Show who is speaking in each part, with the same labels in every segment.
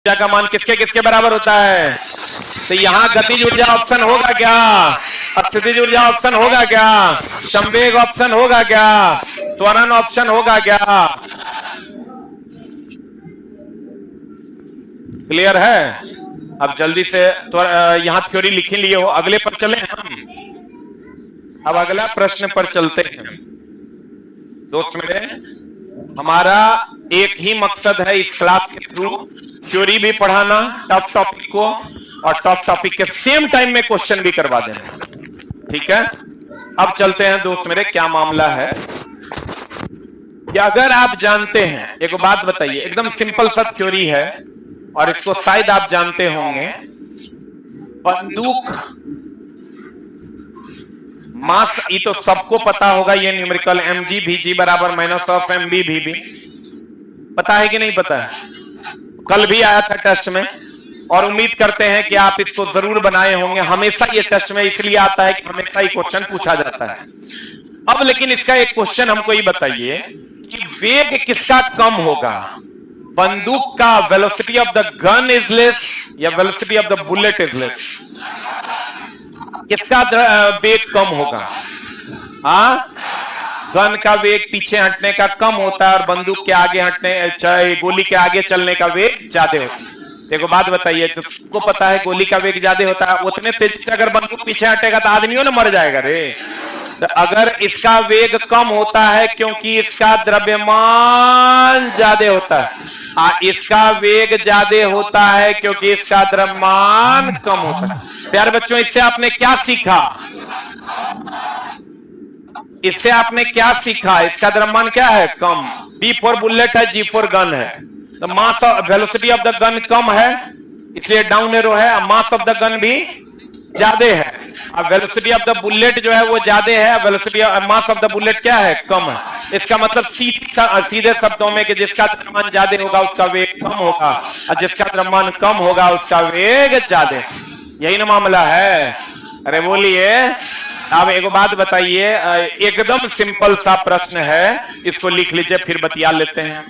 Speaker 1: ऊर्जा का मान किसके किसके बराबर होता है? तो यहां गतिज ऊर्जा ऑप्शन होगा क्या? स्थितिज ऊर्जा ऑप्शन होगा क्या? संवेग ऑप्शन होगा क्या? त्वरण ऑप्शन होगा क्या? क्लियर है? अब जल्दी से यहां थ्योरी लिख लिए हो, अगले पर चले हम। अब अगला प्रश्न पर चलते हैं दोस्त मेरे। हमारा एक ही मकसद है इस क्लास के थ्रू, थ्योरी भी पढ़ाना टफ टॉपिक को, और टफ टॉपिक के सेम टाइम में क्वेश्चन भी करवा देना। ठीक है, अब चलते हैं दोस्त मेरे। क्या मामला है कि अगर आप जानते हैं, एक बात बताइए, एकदम सिंपल सा थ्योरी है और इसको शायद आप जानते होंगे। बंदूक मास, ये तो सबको पता होगा, ये न्यूमेरिकल mg vg बराबर -mb vb, पता है कि नहीं पता है? कल भी आया था टेस्ट में, और उम्मीद करते हैं कि आप इसको जरूर बनाए होंगे। हमेशा ये टेस्ट में इसलिए आता है कि हमेशा ये क्वेश्चन पूछा जाता है। अब लेकिन इसका एक क्वेश्चन हमको ये बताइए कि वेग किसका कम होगा? बंदूक का velocity of the gun is less या velocity of the bullet is less? किसका वेग कम होगा? हाँ, गन का वेग पीछे हटने का कम होता है और बंदूक के आगे हटने, चाहे गोली के आगे चलने का वेग ज्यादा होता है। देखो बात बताइए, तो सबको पता है गोली का वेग ज्यादा होता है, उतने तेजी से अगर बंदूक पीछे हटेगा तो आदमियों ना मर जाएगा रे। तो अगर इसका वेग कम होता है क्योंकि इसका द्रव्यमान ज्यादा होता है, इसका वेग ज्यादा होता है क्योंकि इसका द्रव्यमान कम होता है। प्यारे बच्चों, इससे आपने क्या सीखा? इससे आपने क्या सीखा? इसका द्रव्यमान क्या है? कम। B फॉर बुलेट है, G फॉर गन है, तो mass of velocity of the gun कम है, इसलिए डाउन एरो है। मास ऑफ द गन भी ज्यादा है, अब वेलोसिटी ऑफ द बुलेट जो है वो ज्यादा है, velocity mass of the bullet क्या है? कम है। इसका मतलब सीधे शब्दों में कि जिसका द्रव्यमान ज्यादा होगा उसका वेग कम होगा, और जिसका द्रव्यमान कम होगा उसका वेग ज्यादा। यही ना मामला है? अरे बोलिए। अब एक बात बताइए, एकदम सिंपल सा प्रश्न है, इसको लिख लीजिए फिर बतिया लेते हैं।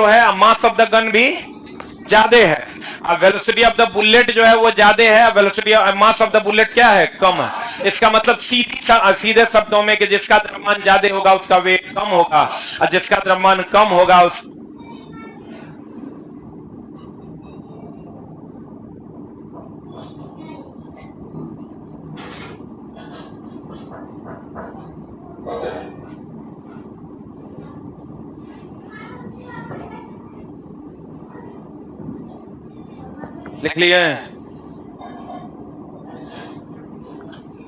Speaker 1: है मास ऑफ द गन भी ज्यादा है, वेलोसिटी ऑफ द बुलेट जो है वो ज्यादा है, velocity mass of the bullet क्या है? कम है। इसका मतलब सीधे शब्दों में कि जिसका द्रव्यमान ज्यादा होगा उसका वेग कम होगा, और जिसका द्रव्यमान कम होगा उस लिख लिए।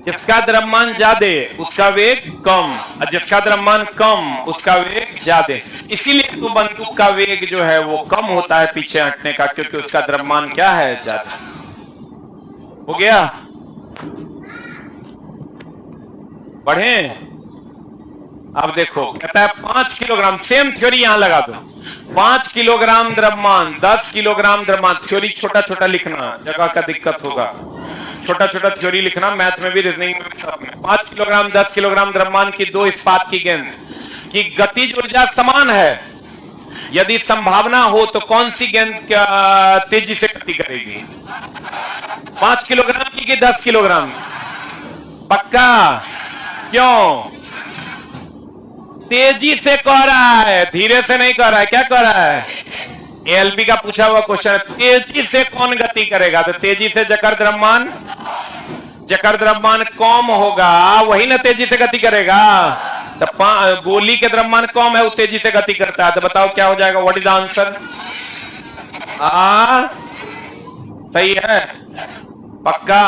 Speaker 1: जिसका द्रव्यमान ज्यादा उसका वेग कम, और जिसका द्रव्यमान कम उसका वेग ज्यादा। इसीलिए तो बंदूक का वेग जो है वो कम होता है पीछे हटने का, क्योंकि उसका द्रव्यमान क्या है? ज्यादा। हो गया? बढ़े? अब देखो, कहता है 5 किलोग्राम, सेम थ्योरी यहां लगा दो। 5 किलोग्राम द्रव्यमान, 10 किलोग्राम द्रव्यमान। थ्योरी छोटा छोटा लिखना, जगह का दिक्कत होगा, छोटा छोटा थ्योरी लिखना, मैथ में भी रीजनिंग में भी सब में। 5 किलोग्राम 10 किलोग्राम द्रव्यमान की दो इस्पात की गेंद की गतिज ऊर्जा समान है। यदि संभावना हो तो कौन सी गेंद तेजी से गति करेगी? 5 किलोग्राम की 10 किलोग्राम? पक्का? क्यों? तेजी से कह रहा है, धीरे से नहीं कह रहा है। क्या कह रहा है? एलपी का पूछा हुआ क्वेश्चन, तेजी से कौन गति करेगा? तो तेजी से जकर द्रव्यमान कम होगा वही ना तेजी से गति करेगा। तो गोली के द्रव्यमान कम है, वो तेजी से गति करता है, तो बताओ क्या हो जाएगा? What is the answer? सही है? पक्का?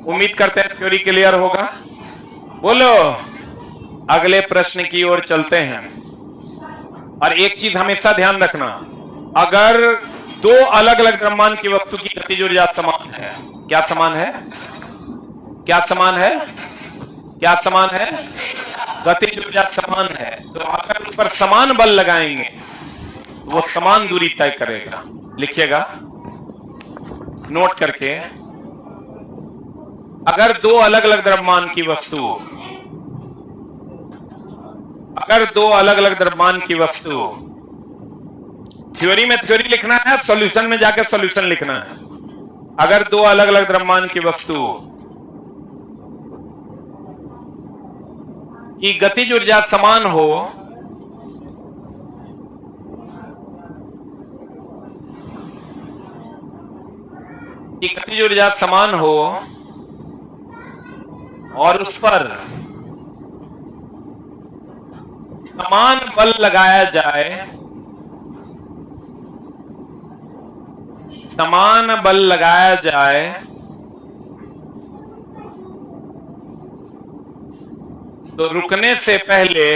Speaker 1: उम्मीद करते हैं थ्योरी क्लियर होगा। बोलो, अगले प्रश्न की ओर चलते हैं। और एक चीज हमेशा ध्यान रखना, अगर दो अलग अलग द्रव्यमान की वस्तु की गतिज ऊर्जा समान है, क्या समान है? क्या समान है? क्या समान है? गतिज ऊर्जा समान है, तो अगर उस पर समान बल लगाएंगे वो समान दूरी तय करेगा। लिखिएगा नोट करके, अगर दो अलग अलग द्रव्यमान की वस्तु, अगर दो अलग अलग द्रव्यमान की वस्तु, थ्योरी में थ्योरी लिखना है, सॉल्यूशन में जाकर सॉल्यूशन लिखना है। अगर दो अलग अलग द्रव्यमान की वस्तु की गतिज ऊर्जा समान हो, की गतिज ऊर्जा समान हो और उस पर समान बल लगाया जाए, समान बल लगाया जाए तो रुकने से पहले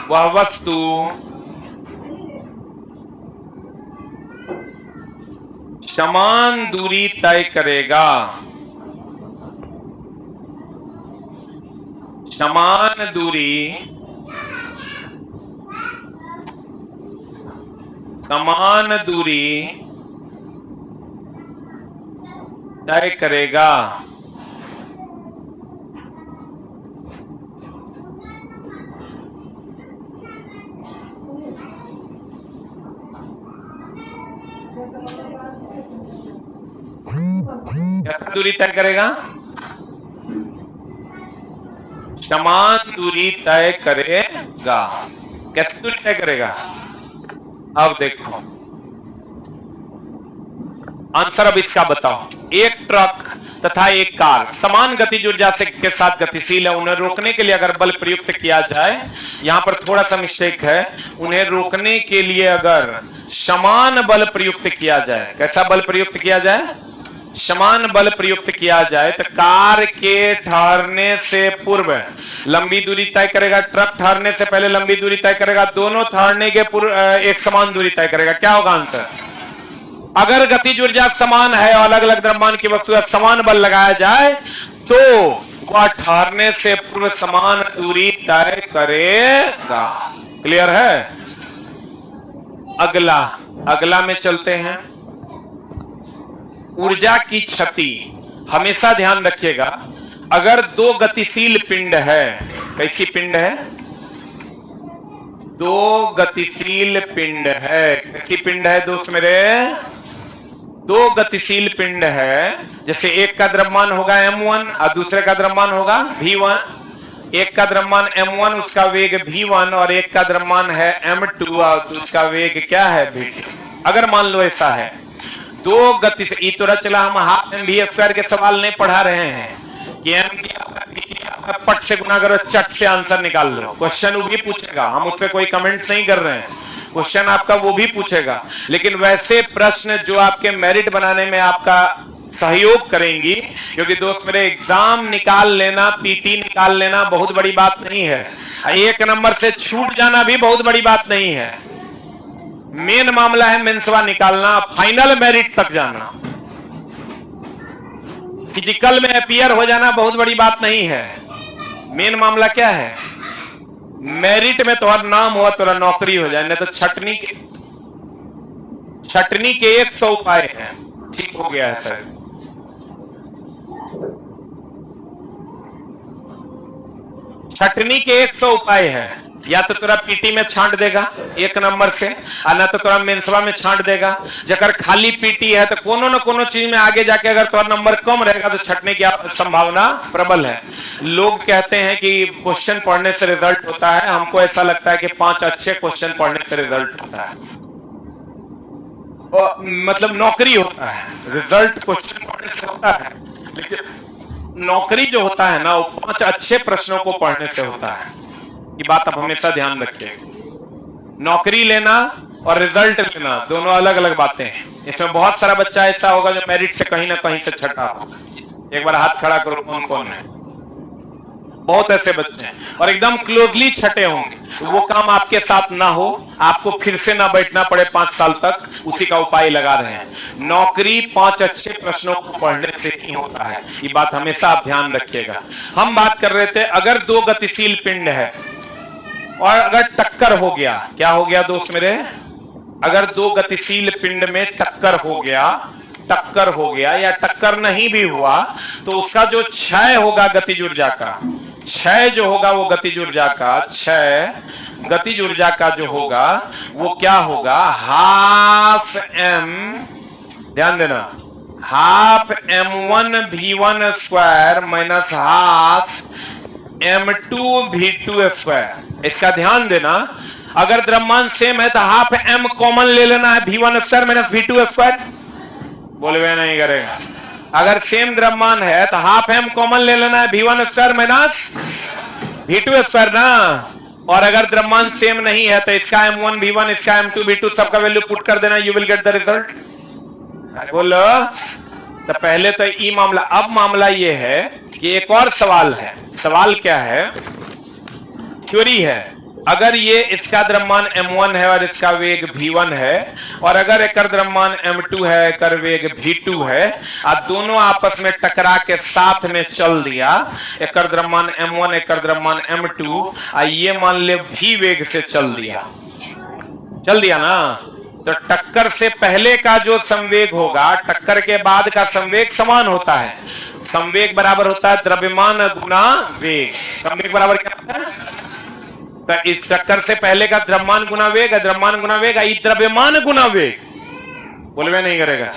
Speaker 1: वह वस्तु समान दूरी तय करेगा, समान दूरी, समान दूरी तय करेगा। कैसा दूरी तय करेगा? समान दूरी तय करेगा। कैसी दूरी तय करेगा? अब देखो आंसर अब इसका बताओ। एक ट्रक तथा एक कार समान गतिज ऊर्जा से के साथ गतिशील है। उन्हें रोकने के लिए अगर बल प्रयुक्त किया जाए, यहां पर थोड़ा सा मिस्टेक है, उन्हें रोकने के लिए अगर समान बल प्रयुक्त किया जाए, कैसा बल प्रयुक्त किया जाए? समान बल प्रयुक्त किया जाए तो कार के ठहरने से पूर्व लंबी दूरी तय करेगा, ट्रक ठहरने से पहले लंबी दूरी तय करेगा, दोनों ठहरने के पूर्व एक समान दूरी तय करेगा। क्या होगा आंसर? अगर गतिज ऊर्जा समान है और अलग अलग द्रव्यमान की वस्तु पर समान बल लगाया जाए तो वह ठहरने से पूर्व समान दूरी तय करेगा। क्लियर है? अगला में चलते हैं। ऊर्जा की क्षति हमेशा ध्यान रखिएगा। अगर दो गतिशील पिंड है, कैसी पिंड है? दो गतिशील पिंड है। कैसी पिंड है दोस्त मेरे? दो गतिशील पिंड है। जैसे एक का द्रव्यमान होगा m1 और दूसरे का द्रव्यमान होगा v1। एक का द्रव्यमान m1 उसका वेग v1 और एक का द्रव्यमान है m2 और उसका वेग क्या है v2। अगर मान लो ऐसा है, दो गति से ई तो चला, हम हाफ एम वी स्क्वायर के सवाल नहीं पढ़ा रहे हैं कि एम पट से गुना करो, चट से आंसर निकाल लो। क्वेश्चन वो भी पूछेगा, हम उस पर कोई कमेंट्स नहीं कर रहे हैं, क्वेश्चन आपका वो भी पूछेगा। लेकिन वैसे प्रश्न जो आपके मेरिट बनाने में आपका सहयोग करेंगी, क्योंकि दोस्त मेरे एग्जाम निकाल लेना, पीटी निकाल लेना बहुत बड़ी बात नहीं है। एक नंबर से छूट जाना भी बहुत बड़ी बात नहीं है। मेन मामला है मेंसवा निकालना, फाइनल मेरिट तक जाना। फिजिकल में अपीयर हो जाना बहुत बड़ी बात नहीं है। मेन मामला क्या है? मेरिट में तुम्हारा नाम हुआ, तुम्हारा नौकरी हो जाए। नहीं तो छटनी के 100 उपाय हैं। ठीक हो गया है सर? छटनी के 100 उपाय हैं। या तो तोरा पीटी में छांट देगा 1 नंबर से, और ना तो तोरा मेंसवा में छांट देगा। जगर खाली पीटी है तो कोनो न कोनो चीज में आगे जाके अगर तोरा नंबर कम रहेगा तो छटने की संभावना प्रबल है। लोग कहते हैं कि क्वेश्चन पढ़ने से रिजल्ट होता है, हमको ऐसा लगता है कि 5 अच्छे क्वेश्चन पढ़ने से रिजल्ट होता है, और मतलब नौकरी होता है। रिजल्ट क्वेश्चन पढ़ने से होता है, लेकिन नौकरी जो होता है ना वो 5 अच्छे प्रश्नों को पढ़ने से होता है। ये बात आप हमेशा ध्यान रखिए। नौकरी लेना और रिजल्ट लेना दोनों अलग अलग बातें हैं। इसमें बहुत सारा बच्चा ऐसा होगा जो मेरिट से कहीं ना कहीं से छटा होगा। एक बार हाथ खड़ा करो, कौन कौन है? बहुत ऐसे बच्चे हैं और एकदम क्लोजली छटे होंगे। वो काम आपके साथ ना हो, आपको फिर से ना बैठना पड़े 5 साल तक, उसी का उपाय लगा रहे हैं। नौकरी 5 अच्छे प्रश्नों को पढ़ने से ही होता है। ये बात हमेशा आप ध्यान रखिएगा। हम बात कर रहे थे अगर दो गतिशील पिंड है और अगर टक्कर हो गया, क्या हो गया दोस्त मेरे? अगर दो गतिशील पिंड में टक्कर हो गया या टक्कर नहीं भी हुआ तो उसका जो क्षय होगा गतिज ऊर्जा का, क्षय जो होगा वो गतिज ऊर्जा का, क्षय गतिज ऊर्जा का जो होगा वो क्या होगा, हाफ m, ध्यान देना, half m1 v1 square minus half m2 v2 square. इसका ध्यान देना, अगर द्रव्यमान सेम है तो हाफ m कॉमन ले लेना है, v1 square minus v2 square, बोलवे नहीं करेगा। अगर सेम द्रव्यमान है तो हाफ m कॉमन ले लेना है, v1 square minus v2 square ना। और अगर द्रव्यमान सेम नहीं है तो इसका m1 v1 इसका m2 v2 सबका वैल्यू पुट कर देना, you will get the result. अरे बोलो, तो पहले तो ई मामला। अब मामला ये है कि एक और सवाल है। सवाल क्या है, थ्योरी है, अगर ये इसका द्रव्यमान m1 है और इसका वेग v1 है, और अगर एक द्रव्यमान m2 है, एक वेग v2 है, और दोनों आपस में टकरा के साथ में चल दिया, एक द्रव्यमान m1 एक द्रव्यमान m2, ये मान ले v वेग से चल दिया ना, तो टक्कर से पहले का जो संवेग होगा टक्कर के बाद का संवेग समान होता है। संवेग बराबर होता है द्रव्यमान गुना वेग। संवेग बराबर क्या होता है, तो इस टक्कर से पहले का द्रव्यमान गुना वेग, द्रव्यमान गुना वेग, द्रव्यमान गुना वेग, बोलवे नहीं करेगा।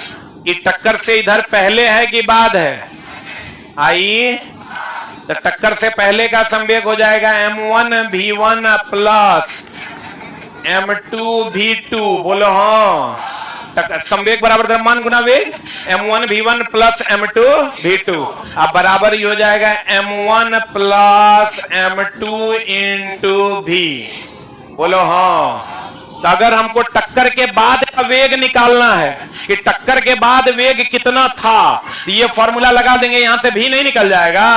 Speaker 1: इस टक्कर से इधर पहले है कि बाद है, आई तो टक्कर से पहले का संवेग हो जाएगा m1 v1 plus m2 v2, बोलो हाँ। संवेग बराबर द्रव्यमान गुना वेग, m1 v1 plus m2 v2, अब बराबर ही हो जाएगा m1 plus m2 into v, बोलो हाँ। तो अगर हमको टक्कर के बाद का वेग निकालना है कि टक्कर के बाद वेग कितना था, तो ये फॉर्मूला लगा देंगे, यहां से भी नहीं निकल जाएगा।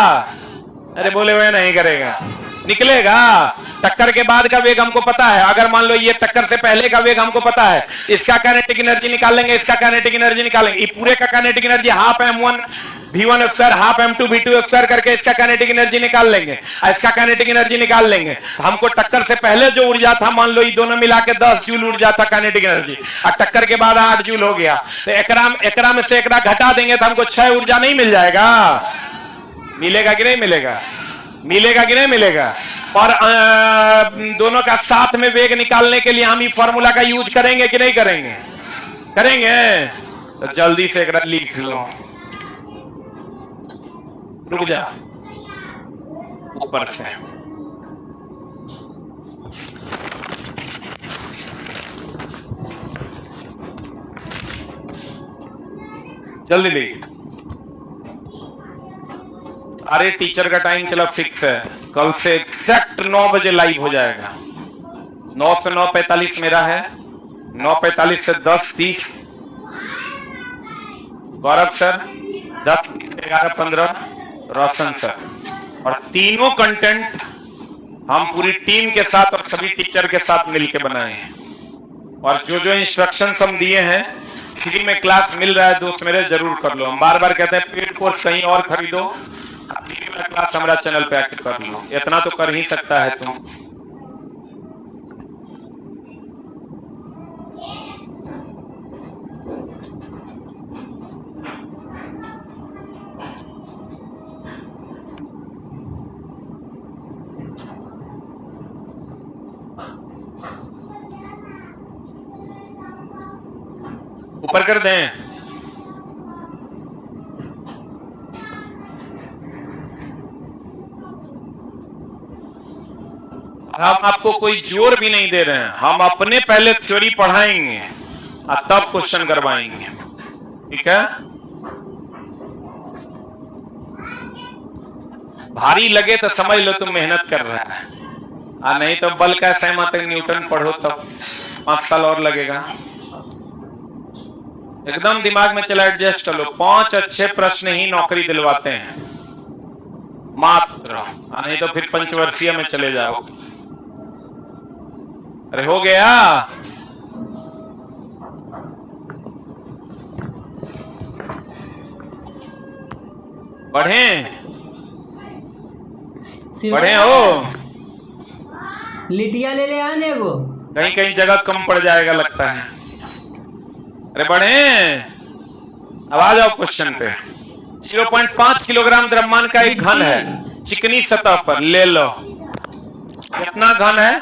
Speaker 1: अरे बोले हुए नहीं करेगा, निकलेगा। टक्कर के बाद का वेग हमको पता है, अगर मान लो ये टक्कर से पहले का वेग हमको पता है, इसका काइनेटिक एनर्जी निकाल लेंगे, इसका काइनेटिक एनर्जी निकालेंगे, ये पूरे का kinetic energy half m1 v1 square half m2 v2 square करके इसका काइनेटिक एनर्जी निकाल लेंगे, इसका काइनेटिक एनर्जी निकाल लेंगे। हमको टक्कर से पहले जो ऊर्जा था, मान लो ये दोनों मिला के 10 जूल ऊर्जा था काइनेटिक एनर्जी, और टक्कर के बाद 8 जूल हो गया, तो एकरा में से एकरा घटा देंगे तो हमको 6 ऊर्जा नहीं मिल जाएगा। मिलेगा कि नहीं मिलेगा, मिलेगा कि नहीं मिलेगा। और दोनों का साथ में वेग निकालने के लिए हम ये फॉर्मूला का यूज करेंगे कि नहीं करेंगे, करेंगे। तो जल्दी से एक लिख लो, रुक जा ऊपर से, जल्दी लिख। अरे टीचर का टाइम चला फिक्स है, कल से एग्जैक्ट 9 बजे लाइव हो जाएगा। 9 से 9:45 मेरा है, 9:45 से 10:30 गौरव सर, 10 11:15 रोशन सर, और तीनों कंटेंट हम पूरी टीम के साथ और सभी टीचर के साथ मिलकर बनाए हैं। और जो जो इंस्ट्रक्शंस हम दिए हैं, फ्री में क्लास मिल रहा है दोस्त मेरे, जरूर कर लो। हम बार बार कहते हैं पेड कोर्स कहीं और खरीदो, क्लास हमारा चैनल पे आके कर लो, इतना तो कर ही सकता है तुम। ऊपर कर दें, हम आपको कोई जोर भी नहीं दे रहे हैं, हम अपने पहले थ्योरी पढ़ाएंगे और तब क्वेश्चन करवाएंगे, ठीक है। भारी लगे तो समझ लो तुम मेहनत कर रहा है, और नहीं तो बल का सहमत न्यूटन पढ़ो तब 5 साल और लगेगा। एकदम दिमाग में चला एडजस्ट कर लो। 5 अच्छे प्रश्न ही नौकरी दिलवाते हैं मात्र, नहीं तो फिर पंचवर्षीय में चले जाओ। अरे हो गया, बढ़े बढ़े हो।
Speaker 2: लिटिया ले ले आने वो
Speaker 1: कहीं कहीं जगह कम पड़ जाएगा लगता है। अरे बढ़े, अब आ जाओ क्वेश्चन पे। 0.5 किलोग्राम द्रव्यमान का एक घन है चिकनी सतह पर, ले लो। कितना घन है?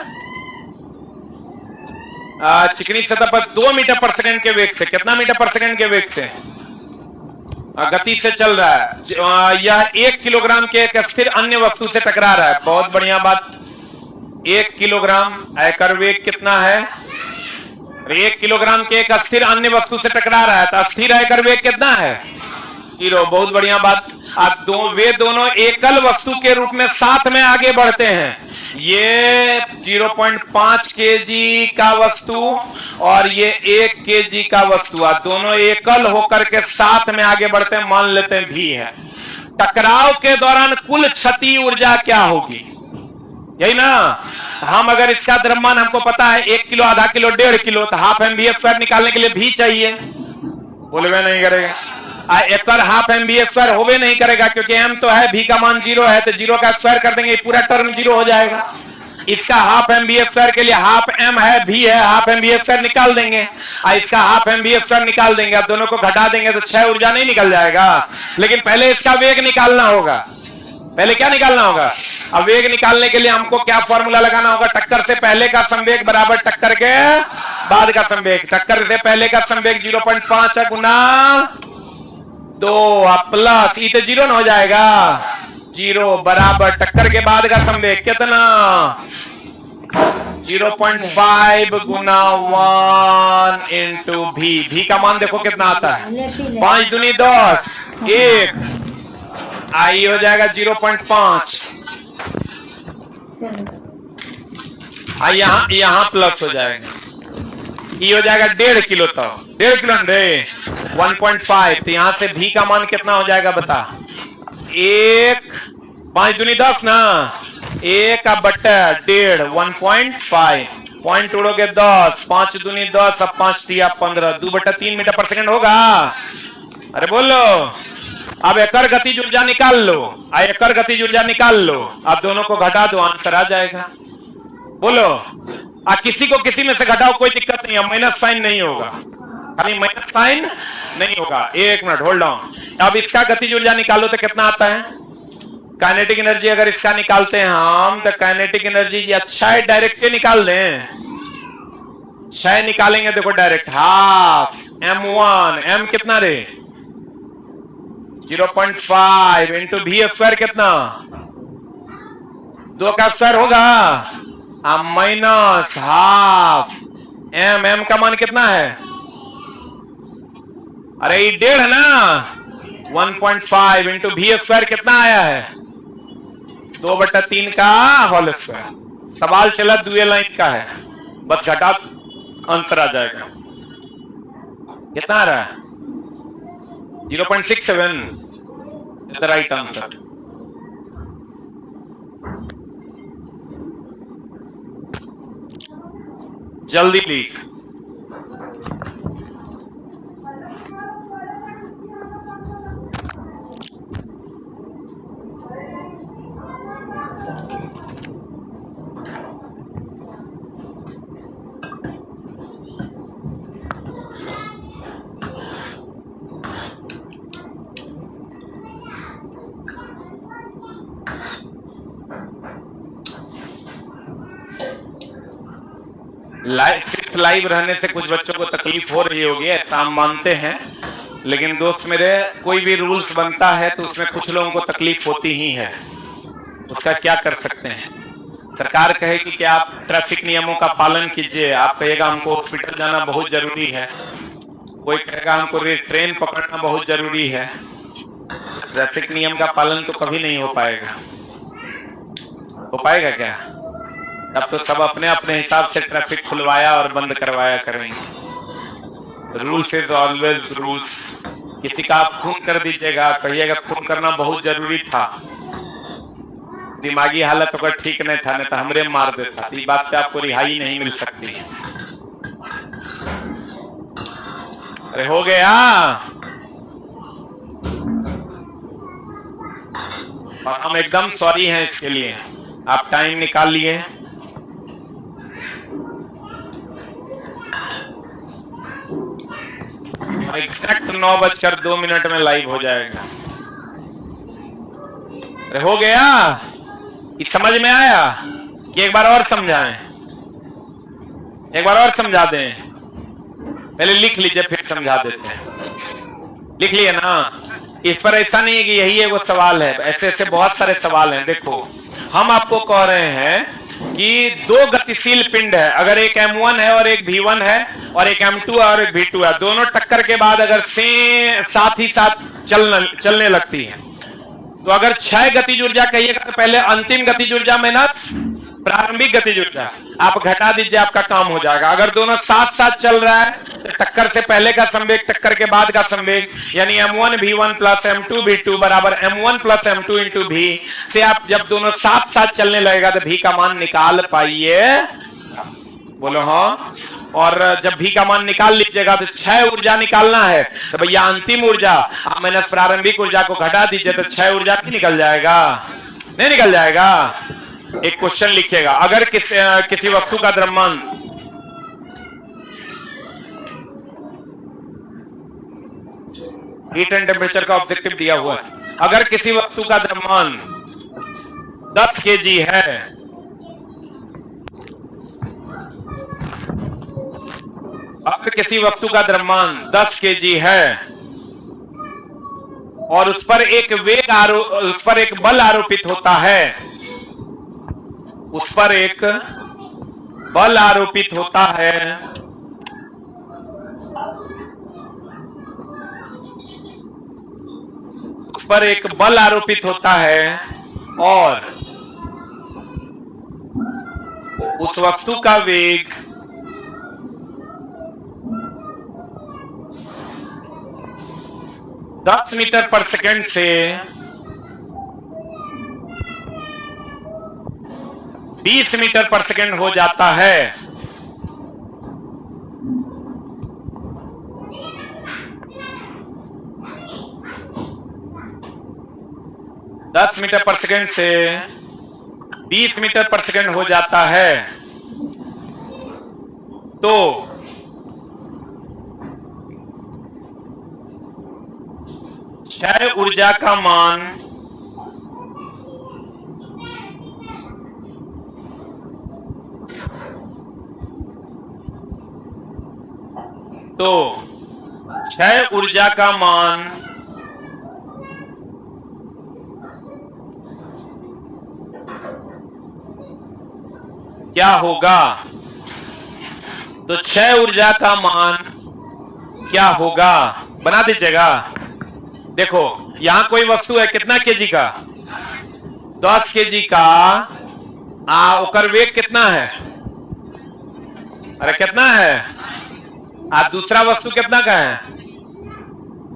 Speaker 1: चिकनी सतह पर 2 मीटर पर सेकंड के वेग से। कितना मीटर पर सेकंड के वेग से गति से चल रहा है। यह 1 किलोग्राम के एक स्थिर अन्य वस्तु से टकरा रहा है। बहुत बढ़िया बात। 1 किलोग्राम आयकर वेग कितना है? 1 किलोग्राम के एक अस्थिर अन्य वस्तु से टकरा रहा है, तो अस्थिर आयकर वेग कितना है? 0। बहुत बढ़िया बात। अब वे दोनों एकल वस्तु के रूप में साथ में आगे बढ़ते हैं। ये 0.5 केजी का वस्तु और ये 1 केजी का वस्तु, दोनों एकल होकर के साथ में आगे बढ़ते हैं। मान लेते हैं भी है। टकराव के दौरान कुल क्षति ऊर्जा क्या होगी? यही ना। हम अगर इसका द्रव्यमान हमको पता है 1 किलो, आधा किलो, 1.5 किलो, तो हाफ mv² निकालने के लिए भी चाहिए। बोलवे नहीं करेगा। एक हाफ mv² होवे नहीं करेगा, क्योंकि m तो है, v का मान 0 है, तो 0 का स्क्वायर कर देंगे, पूरा टर्म 0 हो जाएगा। इसका हाफ mv² के लिए हाफ m है, v है, हाफ mv² निकाल देंगे। इसका हाफ mv² निकाल देंगे, अब दोनों को घटा देंगे तो 6 ऊर्जा नहीं निकल जाएगा। लेकिन पहले इसका वेग निकालना होगा। पहले क्या निकालना होगा? अब वेग निकालने के लिए हमको क्या फॉर्मूला लगाना होगा? टक्कर से पहले का संवेग बराबर टक्कर के बाद का संवेग। टक्कर से पहले का संवेग 0.5 गुना 2 प्लस ई तो 0 न हो जाएगा। 0 बराबर टक्कर के बाद का संवेग कितना? 0.5 गुना 1 इंटू भी का मान देखो कितना आता है। 5 दूनी 10, 1 आई हो जाएगा 0.5। यहां प्लस हो जाएगा, ये हो जाएगा 1.5 किलो। तो 1.5 किलो दे 1.5, तो यहां से भी का मान कितना हो जाएगा बता? 1 5 दूनी 10 ना, 1 का बट्टा 1.5 1.5 पॉइंट उड़ोगे 10, 5 दूनी 10, अब 5 दिया 15, 2/3 मीटर पर सेकंड होगा। अरे बोलो। अब एकर गतिज ऊर्जा निकाल लो, एकर गतिज ऊर्जा निकाल लो। अब दोनों को घटा दो, आंसर आ जाएगा। बोलो। किसी को किसी में से घटाओ, कोई दिक्कत नहीं है, माइनस साइन नहीं होगा, खाली माइनस साइन नहीं होगा। 1 मिनट होल्ड ऑन। अब इसका गतिज ऊर्जा निकालो तो कितना आता है? काइनेटिक एनर्जी अगर इसका निकालते हैं हम, तो काइनेटिक एनर्जी अच्छा है डायरेक्ट निकाल दें। 6 निकालेंगे, देखो डायरेक्ट हाफ m1, m कितना रे? 0.5 इंटू v² कितना? 2 का स्क्वायर होगा, माइनस हाफ m का मान कितना है? अरे ये 1.5 ना। 1.5 इंटू v² कितना आया है? 2/3 का होल स्क्वायर। सवाल चला दुए लाइन का है, बस घटा आंसर आ जाएगा। कितना आ रहा है? 0.67 is the right answer. जल्दी लिख। लाइव रहने से कुछ बच्चों को तकलीफ हो रही होगी, ऐसा हम मानते हैं, लेकिन दोस्त मेरे, कोई भी रूल्स बनता है तो उसमें कुछ लोगों को तकलीफ होती ही है। उसका क्या कर सकते हैं? सरकार कहेगी कि आप ट्रैफिक नियमों का पालन कीजिए, आप कहेगा हमको हॉस्पिटल जाना बहुत जरूरी है, कोई कहेगा हमको ट्रेन पकड़ना बहुत जरूरी है। ट्रैफिक नियम का पालन तो कभी नहीं हो पाएगा। हो पाएगा क्या? तब तो सब अपने अपने हिसाब से ट्रैफिक खुलवाया और बंद करवाया करेंगे। Rules is always rules. किसी का आप खून कर दीजिएगा, कहिएगा खून करना बहुत जरूरी था, दिमागी हालत अगर ठीक नहीं था, नहीं तो हमरे मार देता। इस बात पे आपको रिहाई नहीं मिल सकती। अरे हो गया। और हम एकदम सॉरी हैं इसके लिए, आप टाइम निकाल लिए। एग्जैक्ट 9:02 में लाइव हो जाएगा। अरे हो गया, ये समझ में आया कि एक बार और समझाएं, एक बार और समझा दें? पहले लिख लीजिए फिर समझा देते हैं। लिख लिए ना? इस पर ऐसा नहीं है कि यही है वो सवाल है, ऐसे ऐसे बहुत सारे सवाल हैं। देखो हम आपको कह रहे हैं कि दो गतिशील पिंड है, अगर एक m1 है और एक v1 है और एक m2 है और एक v2 है, दोनों टक्कर के बाद अगर साथ ही साथ चलने लगती है, तो अगर क्षय गतिज ऊर्जा कहिएगा तो पहले अंतिम गतिज ऊर्जा माइनस प्रारंभिक गतिज ऊर्जा आप घटा दीजिए, आपका काम हो जाएगा। अगर दोनों साथ साथ चल रहा है तो टक्कर से पहले का संवेग टक्कर के बाद का संवेग यानी m1 v1 plus m2 v2 बराबर m1 plus m2 into v से आप जब दोनों साथ साथ चलने लगेगा तो v का मान निकाल पाइए? बोलो हाँ। और जब v का मान निकाल लीजिएगा तो क्षय ऊर्जा निकालना है, तो भैया अंतिम ऊर्जा आप माइनस प्रारंभिक ऊर्जा को घटा दीजिए तो क्षय ऊर्जा भी निकल जाएगा, नहीं निकल जाएगा? एक क्वेश्चन लिखिएगा, अगर किसी वस्तु का द्रव्यमान हीट एंड टेम्परेचर का ऑब्जेक्टिव दिया हुआ है, अगर किसी वस्तु का द्रव्यमान 10 kg है, अगर किसी वस्तु का द्रव्यमान 10 kg है और उस पर एक बल आरोपित होता है, उस पर एक बल आरोपित होता है, उस पर एक बल आरोपित होता है और उस वस्तु का वेग 10 मीटर पर सेकंड से 20 मीटर पर सेकंड हो जाता है, दस मीटर पर सेकंड से 20 मीटर पर सेकंड हो जाता है, तो क्षय ऊर्जा का मान क्षय ऊर्जा का मान क्या होगा? तो क्षय ऊर्जा का मान क्या होगा बना दीजिएगा। देखो यहां कोई वस्तु है कितना केजी का? 10 केजी का। ओकर वेग कितना है? अरे कितना है? दूसरा वस्तु कितना का है?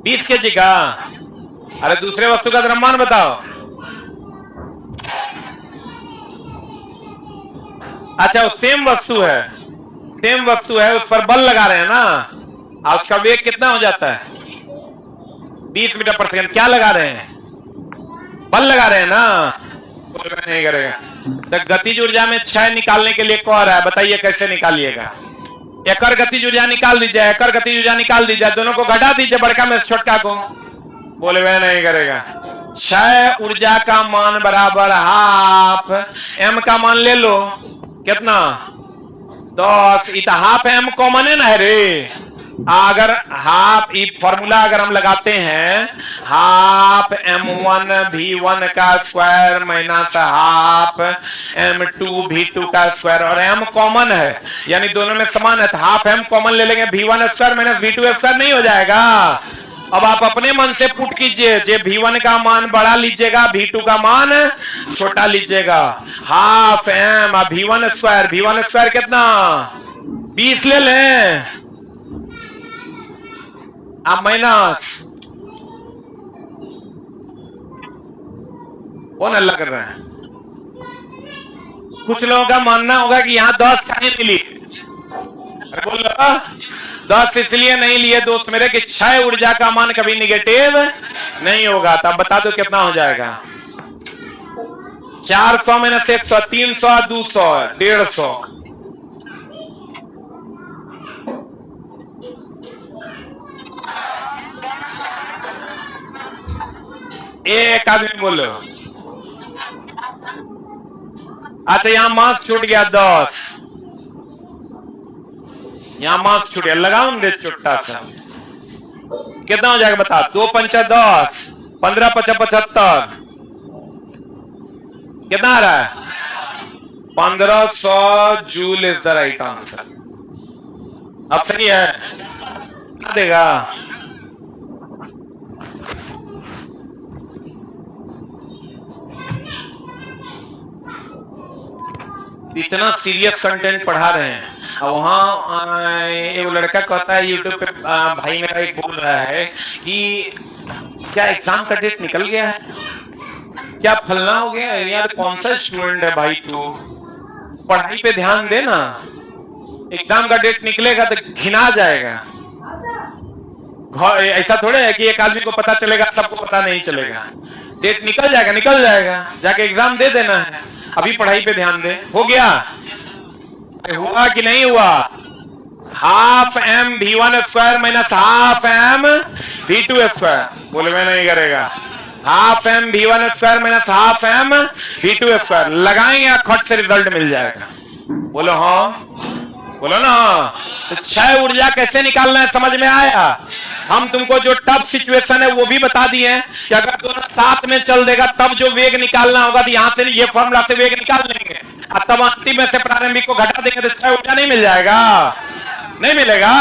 Speaker 1: 20 केजी का। अरे दूसरे वस्तु का द्रव्यमान बताओ। अच्छा वो सेम वस्तु है, उस पर बल लगा रहे हैं ना, और उसका वेग कितना हो जाता है? 20 मीटर पर सेकंड। क्या लगा रहे हैं? बल लगा रहे हैं ना, नहीं करेगा। तो गतिज ऊर्जा में क्षय निकालने के लिए कह रहा है, बताइए कैसे निकालिएगा? एकर गतिज ऊर्जा निकाल दीजिए, एकर गतिज ऊर्जा निकाल दीजिए, दोनों को घटा दीजिए बड़का में छोटका को। बोले वह नहीं करेगा। क्षय ऊर्जा का मान बराबर हाफ m का मान ले लो, कितना? 10। इतना हाफ m कॉमन है ना रे। अगर हाफ फॉर्मूला अगर हम लगाते हैं, हाफ m1 v1 का square minus half m2 v2 का स्क्वायर, और m कॉमन है यानी दोनों में समान है, तो हाफ m कॉमन ले लेंगे, v1 square minus v2 square नहीं हो जाएगा? अब आप अपने मन से पुट कीजिए, जे v1 का मान बड़ा लीजिएगा, v2 का मान छोटा लीजिएगा। हाफ m v1 स्क्वायर कितना? 20 ले लें, आप माइनस कौन अल्लाह कर रहे हैं? कुछ लोगों का मानना होगा कि यहां 10 कहीं नहीं लिए। बोलो 10 इसलिए नहीं लिए दोस्त मेरे कि क्षय ऊर्जा का मान कभी निगेटिव नहीं होगा। तब बता दो कितना हो जाएगा? 400 माइनस 100, 300, 200, 150। एक आदमी बोलो। अच्छा यहां मार्क्स छूट गया 10, यहां मार्क्स छूट गया, लगाओ दे छोटा सा, कितना हो जाएगा बता? 2 पंचा 10, 15 पचा 75, कितना आ रहा है? 1500 joule is the right answer. अब सही है, क्या देगा? इतना सीरियस कंटेंट पढ़ा रहे हैं, और वहां एक लड़का कहता है यूट्यूब पे, भाई मेरा एक बोल रहा है कि क्या एग्जाम का डेट निकल गया है, क्या फलना हो गया? यार कौन सा स्टूडेंट है भाई तू, पढ़ाई पे ध्यान दे ना, एग्जाम का डेट निकलेगा तो घिना जाएगा। ऐसा थोड़े है कि एक आदमी को पता चलेगा सबको पता नहीं चलेगा, डेट निकल जाएगा, निकल जाएगा, जाके एग्जाम दे देना है, अभी पढ़ाई पे ध्यान दे। हो गया? हुआ कि नहीं हुआ? Half M v1 square minus half M v2 square, बोले मैं नहीं करेगा। Half M v1 square minus half M v2 square लगाएंगे, खट से रिजल्ट मिल जाएगा। बोलो हाँ, बोलो ना। तो क्षय ऊर्जा कैसे निकालना है समझ में आया? हम तुमको जो टफ सिचुएशन है वो भी बता दिए हैं कि अगर दोनों साथ में चल देगा तब जो वेग निकालना होगा, तो यहां से ये फॉर्मूला से वेग निकाल लेंगे, और तब अंतिम में से प्रारंभिक को घटा देंगे तो क्षय ऊर्जा नहीं मिल जाएगा? नहीं मिलेगा?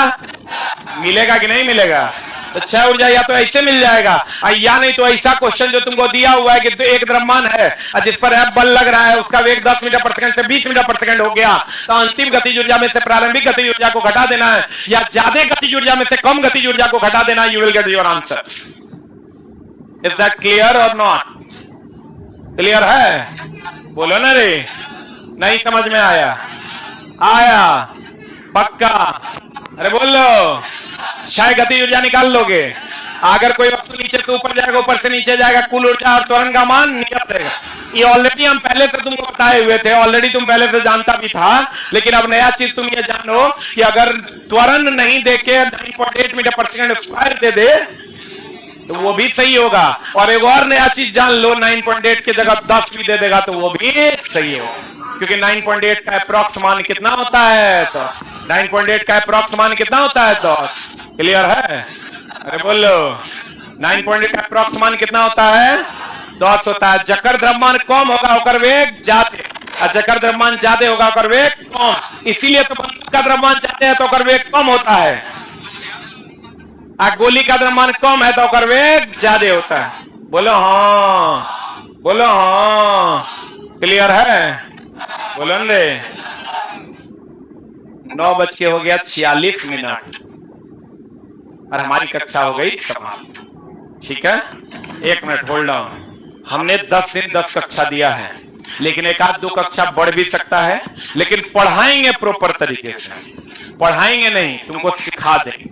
Speaker 1: मिलेगा कि नहीं मिलेगा? तो क्षय ऊर्जा या तो ऐसे मिल जाएगा, या नहीं तो ऐसा क्वेश्चन जो तुमको दिया हुआ है कि तो एक द्रव्यमान है जिस पर F बल लग रहा है, उसका वेग 10 मीटर प्रति सेकंड से 20 मीटर प्रति सेकंड हो गया, तो अंतिम गतिज ऊर्जा में से प्रारंभिक गतिज ऊर्जा को घटा देना है, या ज्यादा गतिज ऊर्जा में से कम गतिज ऊर्जा को घटा देना है। You will get your answer. Is that clear और नॉट? क्लियर है? बोलो ना रे। नहीं समझ में आया? आया? पक्का? अरे बोलो। क्षय गति ऊर्जा निकाल लोगे, अगर कोई वस्तु नीचे से ऊपर जाएगा, ऊपर से नीचे जाएगा, कुल ऊर्जा और त्वरण का मान निकल देगा। ये ऑलरेडी हम पहले से तुमको बताए हुए थे, ऑलरेडी तुम पहले से जानता भी था, लेकिन अब नया चीज तुम ये जानो कि अगर त्वरण नहीं देके 9.8 मीटर पर सेकंड स्क्वायर दे दे तो वो भी सही होगा। और एक और नया चीज जान लो, 9.8 की जगह 10 भी दे देगा तो वो भी सही होगा, क्योंकि 9.8 का अप्रॉक्स मान कितना होता है? तो 9.8 का अप्रॉक्स मान कितना होता है? 10। क्लियर है? अरे बोलो। 9.8 का अप्रॉक्स मान कितना होता है? 10 होता है। जकर द्रव्यमान कम होगा ओकर वेग ज्यादा, और जकर द्रव्यमान ज्यादा होगा ओकर वेग कम। इसीलिए तो बंदूक का द्रव्यमान ज्यादा है तो ओकर वेग कम होता है, और गोली का द्रव्यमान कम है तो ओकर वेग ज्यादा होता है। बोलो हाँ, बोलो हाँ। क्लियर है? बोलो रे। 9:46 और हमारी कक्षा हो गई समाप्त। ठीक है, 1 मिनट होल्ड ऑन। हमने 10 दिन 10 कक्षा दिया है, लेकिन एक आध 2 कक्षा बढ़ भी सकता है, लेकिन पढ़ाएंगे प्रॉपर तरीके से, पढ़ाएंगे नहीं, तुमको सिखा देंगे।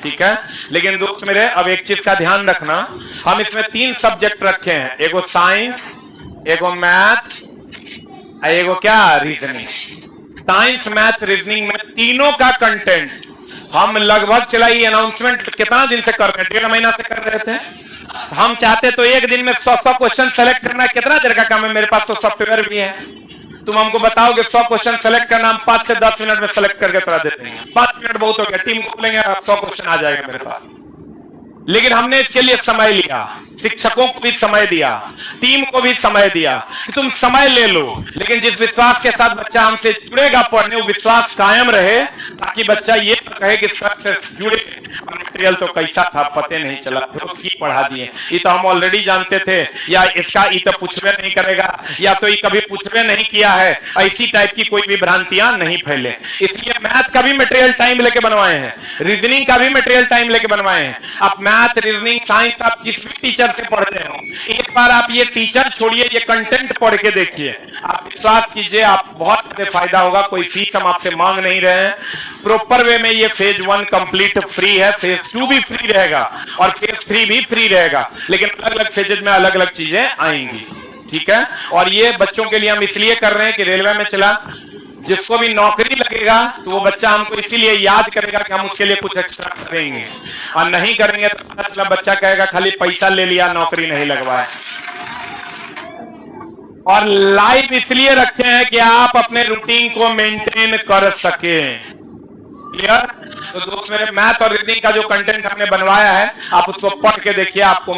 Speaker 1: ठीक है? लेकिन दोस्त मेरे अब एक चीज का ध्यान रखना, हम इसमें 3 सब्जेक्ट रखे हैं, एगो साइंस, एगो मैथ, एगो क्या रीजनिंग। साइंस, मैथ, रीजनिंग में तीनों का कंटेंट हम लगभग चलाई अनाउंसमेंट कितना दिन से कर रहे हैं? 1.5 महीना से कर रहे थे। हम चाहते तो एक दिन में 100 क्वेश्चन सेलेक्ट करना कितना देर का काम है? मेरे पास तो सॉफ्टवेयर भी है, तुम हमको बताओगे 100 क्वेश्चन सेलेक्ट करना, हम 5 से 10 मिनट में सेलेक्ट करके तोड़ा देते हैं। 5 मिनट बहुत हो गया, टीम को बोलेंगे 100 क्वेश्चन आ जाएगा मेरे पास। लेकिन हमने इसके लिए समय लिया, शिक्षकों को भी समय दिया, टीम को भी समय दिया कि तुम समय ले लो, लेकिन जिस विश्वास के साथ बच्चा हमसे जुड़ेगा पढ़ने, वो विश्वास कायम रहे, ताकि बच्चा ये कहे कि सर से जुड़े, मटेरियल तो कैसा था पता नहीं चला, तो की पढ़ा दिए, ये तो हम ऑलरेडी जानते थे, या इसका ये तो पूछवे नहीं करेगा, या तो ये कभी पूछवे नहीं किया है, ऐसी टाइप की कोई भी भ्रांतियां नहीं फैले। इसलिए मैथ का भी मटेरियल टाइम लेके बनवाए हैं, रीजनिंग का भी मटेरियल टाइम लेके बनवाए हैं। आप मैथ, रीजनिंग, साइंस आप जिस भी टीचर से पढ़ रहे हो, एक बार आप ये टीचर छोड़िए, ये कंटेंट पढ़ के देखिए, आप विश्वास कीजिए आप बहुत ज्यादा फायदा होगा। कोई फीस हम आपसे मांग नहीं रहे हैं, प्रॉपर वे में ये फेज 1 कंप्लीट फ्री है, फेज 2 भी फ्री रहेगा और फेज 3 भी फ्री रहेगा, लेकिन अलग अलग फेजेज में अलग अलग चीजें आएंगी। ठीक है? और ये बच्चों के लिए हम इसलिए कर रहे हैं कि रेलवे में चला जिसको भी नौकरी लगेगा तो वो बच्चा हमको इसीलिए याद करेगा कि हम उसके लिए कुछ एक्स्ट्रा करेंगे, और नहीं करेंगे तो पता चला बच्चा कहेगा खाली पैसा ले लिया, नौकरी नहीं लगवाया। और लाइव इसलिए रखे हैं कि आप अपने रूटीन को मेंटेन कर सके। क्लियर? तो दोस्त मेरे, मैथ और रीजनिंग का जो कंटेंट हमने बनवाया है आप उसको पढ़ के देखिए। आपको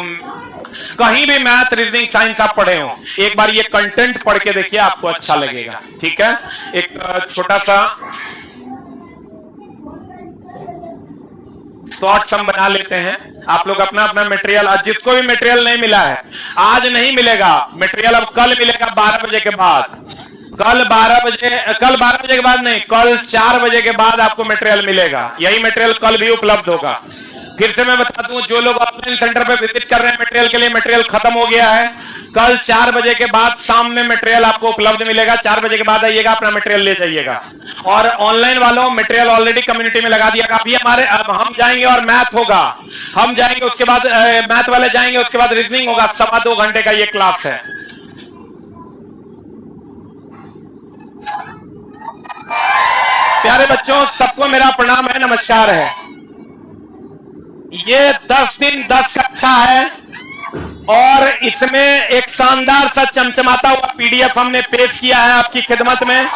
Speaker 1: कहीं भी मैथ रीजनिंग साइंस आप पढ़े हो, एक बार ये कंटेंट पढ़ के देखिए, आपको अच्छा लगेगा। ठीक है, एक छोटा सा शॉर्ट्स हम बना लेते हैं। आप लोग अपना अपना मटेरियल, जिसको भी मटेरियल नहीं मिला है आज नहीं मिलेगा मटेरियल, अब कल मिलेगा 12 बजे के बाद। कल 12 बजे के बाद नहीं, कल 4 बजे के बाद आपको मटेरियल मिलेगा। यही मटेरियल कल भी उपलब्ध होगा। फिर से मैं बता दूं, जो लोग ऑफलाइन सेंटर पे विजिट कर रहे हैं मटेरियल के लिए, मटेरियल खत्म हो गया है। कल 4 बजे के बाद शाम में मटेरियल आपको उपलब्ध मिलेगा। 4 बजे के बाद आइएगा, अपना मटेरियल ले जाइएगा। और ऑनलाइन वालों, मटेरियल ऑलरेडी कम्युनिटी में लगा दिया। अभी अब हम जाएंगे और मैथ होगा, हम जाएंगे, उसके बाद मैथ वाले जाएंगे, उसके बाद रीजनिंग होगा। 2.25 घंटे का ये क्लास है। प्यारे बच्चों, सबको मेरा प्रणाम है, नमस्कार है। ये 10 दिन 10 कक्षा है और इसमें एक शानदार सा चमचमाता हुआ पीडीएफ हमने पेश किया है आपकी खिदमत में।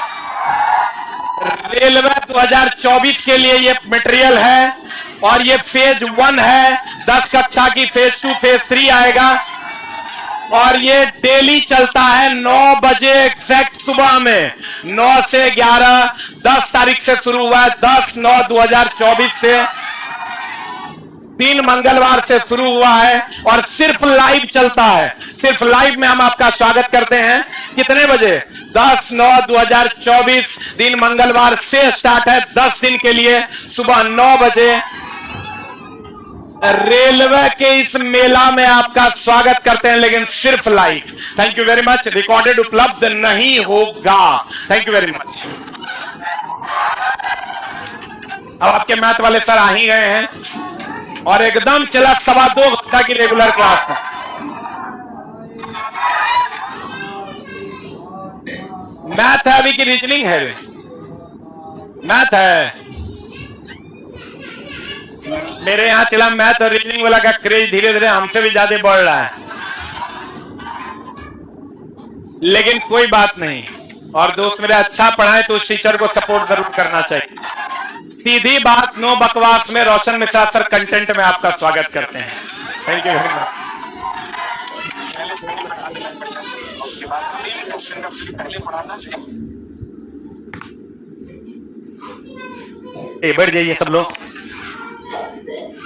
Speaker 1: रेलवे 2024 के लिए ये मटेरियल है और ये फेज 1 है। 10 कक्षा की फेज 2 फेज 3 आएगा और ये डेली चलता है 9 बजे एग्जैक्ट सुबह में, 9 से 11। 10 तारीख से शुरू हुआ है, 10/9/2024 से। 3 मंगलवार से शुरू हुआ है और सिर्फ लाइव चलता है। सिर्फ लाइव में हम आपका स्वागत करते हैं। कितने बजे? 10/9/2024 दिन मंगलवार से स्टार्ट है। 10 दिन के लिए सुबह 9 बजे रेलवे के इस मेला में आपका स्वागत करते हैं, लेकिन सिर्फ live. Thank you very much. Recorded उपलब्ध नहीं होगा। Thank you very much. अब आपके मैथ वाले सर आ ही गए हैं और एकदम चला 2.25 घंटा की रेगुलर क्लास है। मैथ है अभी की रीजनिंग है? मैथ है। मेरे यहां चला मैथ और रीजनिंग वाला का क्रेज धीरे धीरे हमसे भी ज्यादा बढ़ रहा है, लेकिन कोई बात नहीं। और दोस्त मेरे, अच्छा पढ़ाए तो उस टीचर को सपोर्ट जरूर करना चाहिए। सीधी बात, नो बकवास में रोशन मिश्रा सर कंटेंट में आपका स्वागत करते हैं। Thank you very much. बढ़ जाइए सब लोग।